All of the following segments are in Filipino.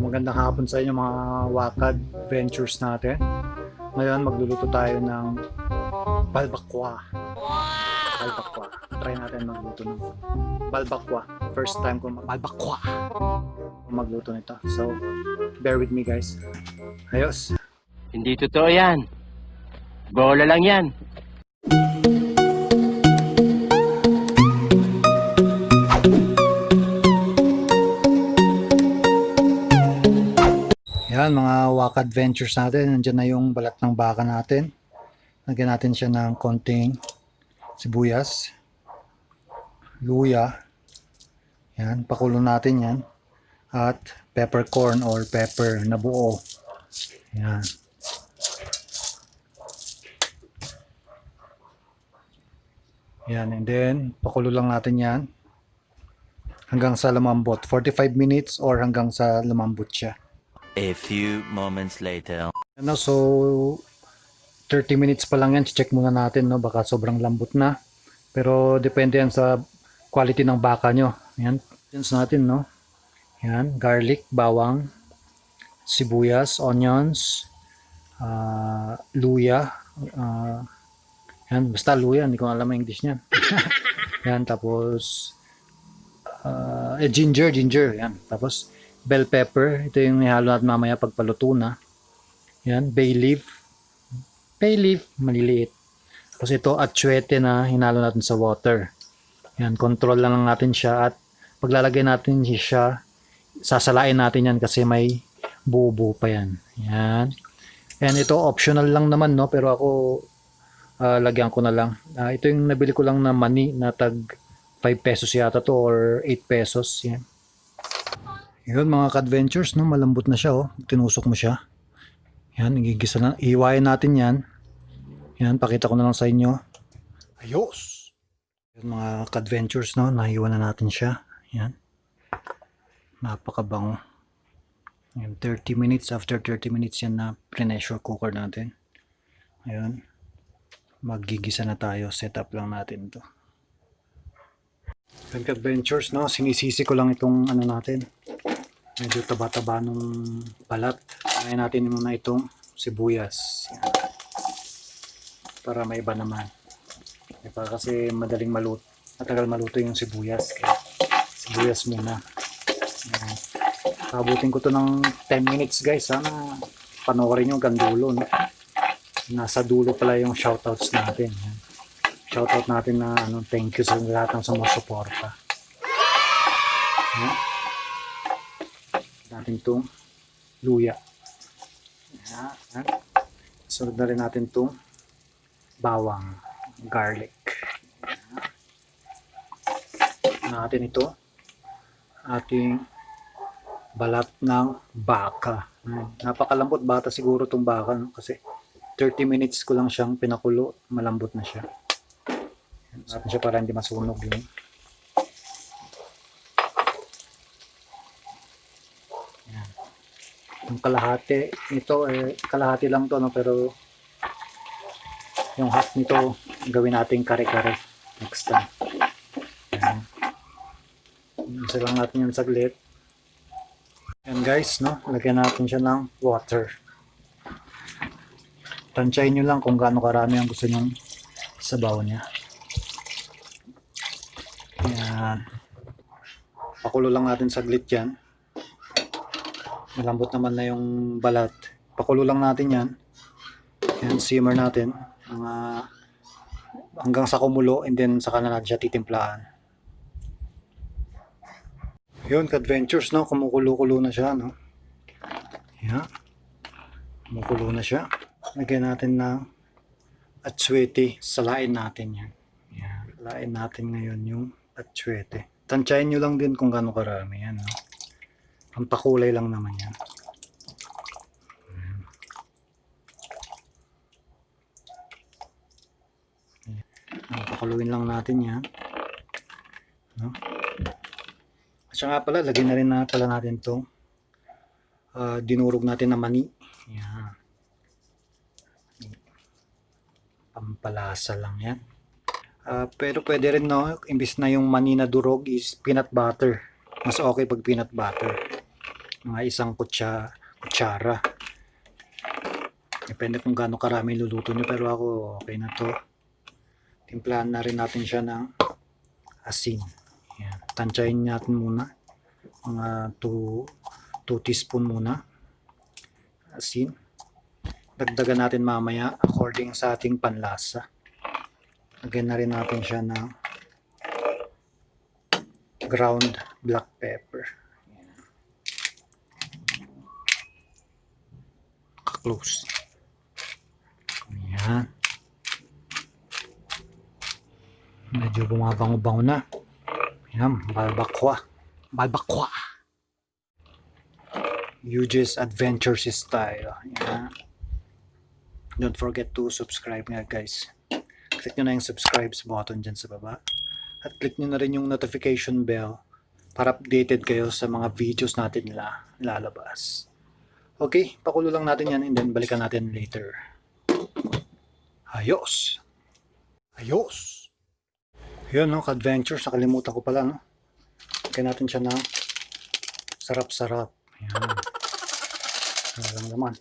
Magandang hapon sa inyo mga wakadventures natin. Ngayon magluluto tayo ng balbacua. Balbacua. Try natin magluto ng balbacua. First time ko balbacua magluto nito. So, bear with me guys. Ayos. Hindi totoo yan. Bola lang yan. Yan mga wakadventures natin. Nandiyan na yung balat ng baka natin. Lagyan natin siya ng konting sibuyas, luya. Yan, pakulo natin yan. At peppercorn or pepper na buo. Yan. Yan, and then pakulo lang natin yan hanggang sa lumambot. 45 minutes or hanggang sa lumambot siya. A few moments later. Ano, so 30 minutes pa lang yan. Check muna natin, no? Baka sobrang lambot na. Pero depende yan sa quality ng baka nyo. Yan. Yan natin, no? Yan. Garlic, bawang, sibuyas, onions, luya. Yan. Basta luya. Hindi ko alam ang English niyan. Yan. Tapos ginger. Yan. Tapos bell pepper. Ito yung ihalo natin mamaya pagpaluto na. Yan. Bay leaf, maliliit. Tapos ito, atsuete na hinalo natin sa water. Yan, control lang natin siya at paglalagay natin siya, sasalain natin yan kasi may bubo pa yan. Yan. And ito, optional lang naman, no? Pero ako, lagyan ko na lang. Ito yung nabili ko lang na mani na tag 5 pesos yata to or 8 pesos. Yan. Yun mga ka-adventures, no? Malambot na siya, oh. Tinusok mo siya. Yan, igigisa na. Iiwain natin yan. Yan, pakita ko na lang sa inyo. Ayos! Yan mga ka-adventures, no? Nahiwa na natin siya. Yan. Napakabango. Yan, 30 minutes. After 30 minutes yan na pressure cooker natin. Ayun. Magigisa na tayo. Set up lang natin ito. Yan ka-adventures, no? Sinisisi ko lang itong ano natin. Medyo taba-taba nung balat. Ngayon natin muna itong sibuyas. Yan. Para may iba naman. Diba? Kasi madaling maluto. Matagal maluto yung sibuyas. Kaya sibuyas muna. Yan. Abutin ko to ng 10 minutes guys. Sana panoorin yung gandulo. No? Nasa dulo pala yung shoutouts natin. Yan. Shoutout natin na thank you sa lahat ng sumusuporta. Yan. Natin itong luya. Yan. Sunod na rin natin itong bawang, garlic. Yan. Natin ito ating balat ng baka. Yan. Napakalambot bata siguro itong baka, no? Kasi 30 minutes ko lang siyang pinakulo, malambot na siya. Natin siya para hindi masunog yung yung kalahati ito kalahati lang to, no? Pero yung half nito gawin natin kare-kare next time. Isa lang natin yung saglit. Yan guys, no? Lagyan natin siya ng water. Tansyahin nyo lang kung gaano karami ang gusto nyong sabaw niya. Yan. Pakulo lang natin saglit yan. Malambot naman na yung balat. Pakulo lang natin yan. Yan, simmer natin. Hanggang sa kumulo and then saka na natin siya titimplahan. Yun, ka-adventures, no? Kumukulo-kulo na siya, no? Yan. Kumukulo na siya. Lagyan natin ng atsuete. Salain natin yan. Yan. Salain natin ngayon yung atsuete. Tansyahin nyo lang din kung gaano karami yan, no? Ang pakulay lang naman yan. Pakuluin lang natin yan. No? At siya nga pala, lagyan na rin na pala natin itong dinurog natin na mani. Yan. Pampalasa lang yan. Pero pwede rin, no, imbis na yung mani na durog is peanut butter. Mas okay pag peanut butter. Mga isang kutsara. Depende kung gaano karami luluto nyo, pero ako okay na to. Timplahan na rin natin siya ng asin. Yan. Tansyahin natin muna. Mga 2 teaspoon muna. Asin. Dagdagan natin mamaya according sa ating panlasa. Lagyan na rin natin siya ng ground black pepper. Close. Ayan. Medyo bumabango-bango na. Ayan, Balbacua. Ayos Adventures style. Ayan. Don't forget to subscribe nga guys. Click nyo na yung subscribe button dyan sa baba. At click nyo na rin yung notification bell para updated kayo sa mga videos natin lalabas. Okay, pakulo lang natin yan and then balikan natin later. Ayos! Yun no, adventures. Nakalimutan ko pala no. Kaya natin siya na sarap-sarap. Ayan. Walang laman.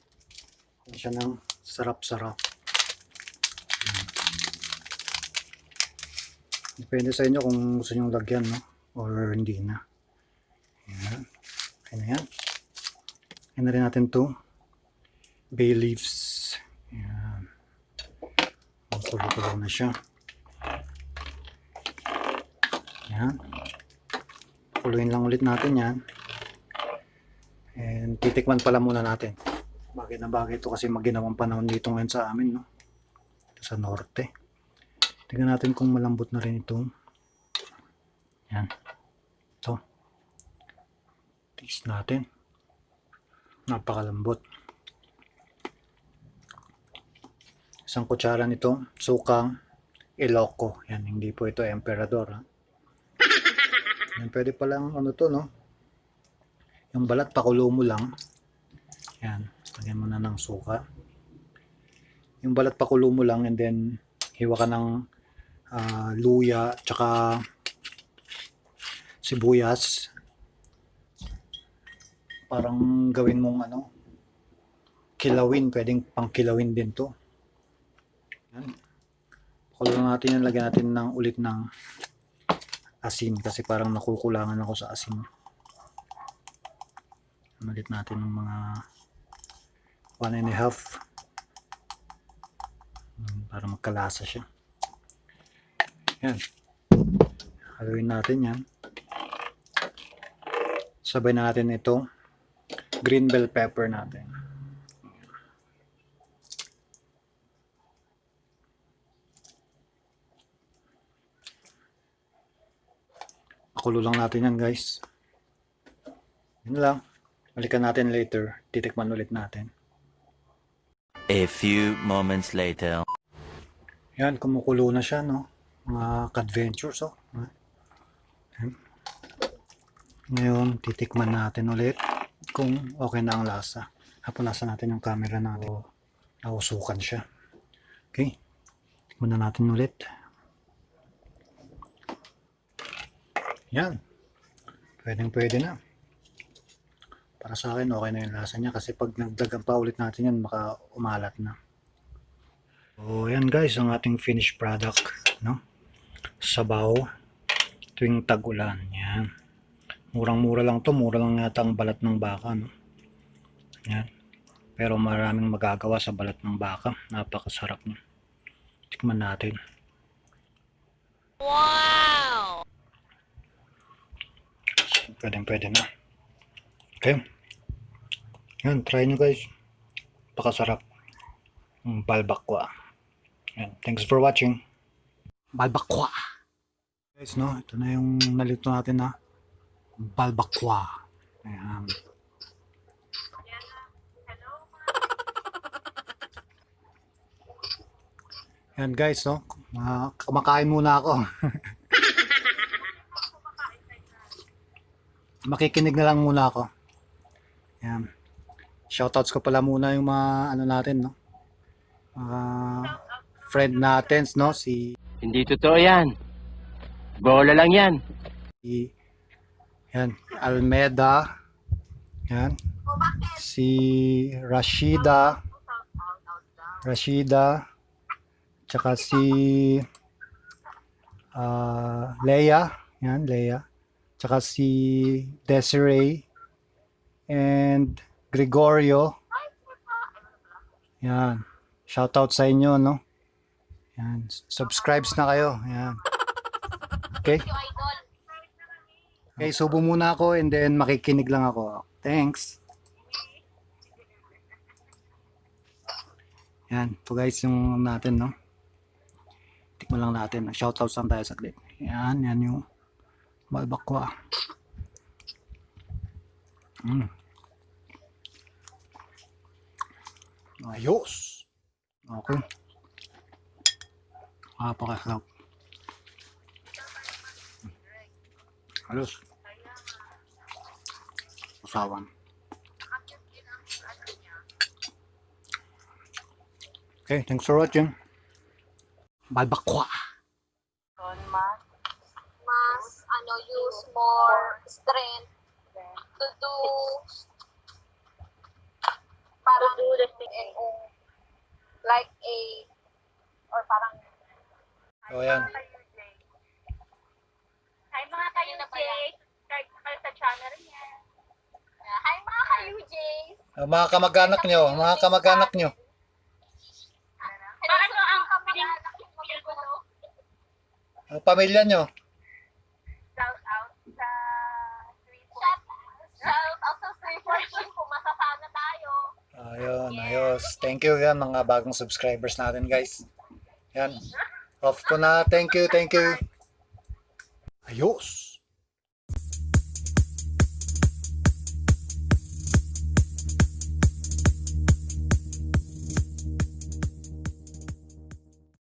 Kaya siya ng sarap-sarap. Depende sa inyo kung gusto nyo lagyan, no? Or hindi na. Ayan. Okay na yan. Ayan na rin natin to. Bay leaves. Ayan. Kulo-kulo na siya. Ayan. Kuluin lang ulit natin yan. And titikman pala muna natin. Bagay na bagay ito kasi maginawang panahon dito ngayon sa amin, no? Sa norte. Tingnan natin kung malambot na rin ito. Yan. Ito. Taste natin. Napakalambot. Isang kutsara nito. Sukang Ilocos. Yan. Hindi po ito Emperador. Ha? Yan. Pwede palang ano to, no? Yung balat pakulo mo lang. Yan. Lagyan mo na ng suka. Yung balat pakulo mo lang and then hiwa ka ng luya tsaka sibuyas. Parang gawin mong ano, kilawin. Pwedeng pang kilawin din to. Yan. Pakulo natin yan. Lagyan natin ng ulit ng asin kasi parang nakukulangan ako sa asin. Ulit natin ng mga 1.5 para magkalasa siya. Yan. Haluin natin yan. Sabay na natin ito. Green bell pepper natin. Pakulo lang natin yan guys. Yun lang. Balikan natin later. Titikman ulit natin. A few moments later. Yan, kumukulo na siya, no? Mga wakadventures, oh. Yan. Ngayon, titikman natin ulit kung okay na ang lasa. Napunasan natin yung camera natin. Nausukan siya. Okay. Tikman na natin ulit. Yan. Pwede na. Para sa akin, okay na yung lasa niya kasi pag nagdagan pa ulit natin yan, baka umalat na. So, yan guys, ang ating finished product, no? Sabaw tuwing tag-ulan. Yan. Murang-mura lang to. Mura lang yata ang balat ng baka, no? Yan. Pero maraming magagawa sa balat ng baka. Napakasarap niya. Tikman natin. Wow! Pwede na. Okay. Yan, try nyo guys. Pakasarap. Balbacua. Yan. Thanks for watching. Balbacua. Guys, no? Ito na yung nalito natin na Balbacua. Ayan. Yan guys, no? Kumakain muna ako. Makikinig na lang muna ako. Yan. Shoutouts ko pala muna yung mga ano natin, no? Friend natin, no? Si Hindi totoo yan. Bola lang yan. Yan, Almeda. Yan. Si Rashida. Tsaka si Leia. Yan, Leia. Tsaka si Desiree. And Gregorio. Yan. Shoutout sa inyo, no? Yan. Subscribes na kayo. Yan. Okay? Okay, subo muna ako and then makikinig lang ako. Thanks. Yan. Ito guys yung natin, no? Tikman lang natin. Shoutout lang tayo saglit. Yan. Yan yung Balbacua. Ayos. Okay. Napakasarap. Ayos. Usawan. Okay, thanks for watching. Balbacua. Use more strength to do parang the thing like a or parang So, ayan. hi mga ka-UJ, subscribe kayo sa channel niya. Hi mga ka-UJ. Mga kamag-anak nyo. Mga kamag-anak nyo. Paano ang kamag-anak yung magugulo? Ang pamilya nyo. Shout out sa 3 Shout out sa 3 kung masasana tayo. Ayun, ayos. Thank you yan mga bagong subscribers natin guys. Yan. Off ko na. Thank you, thank you. Ayos.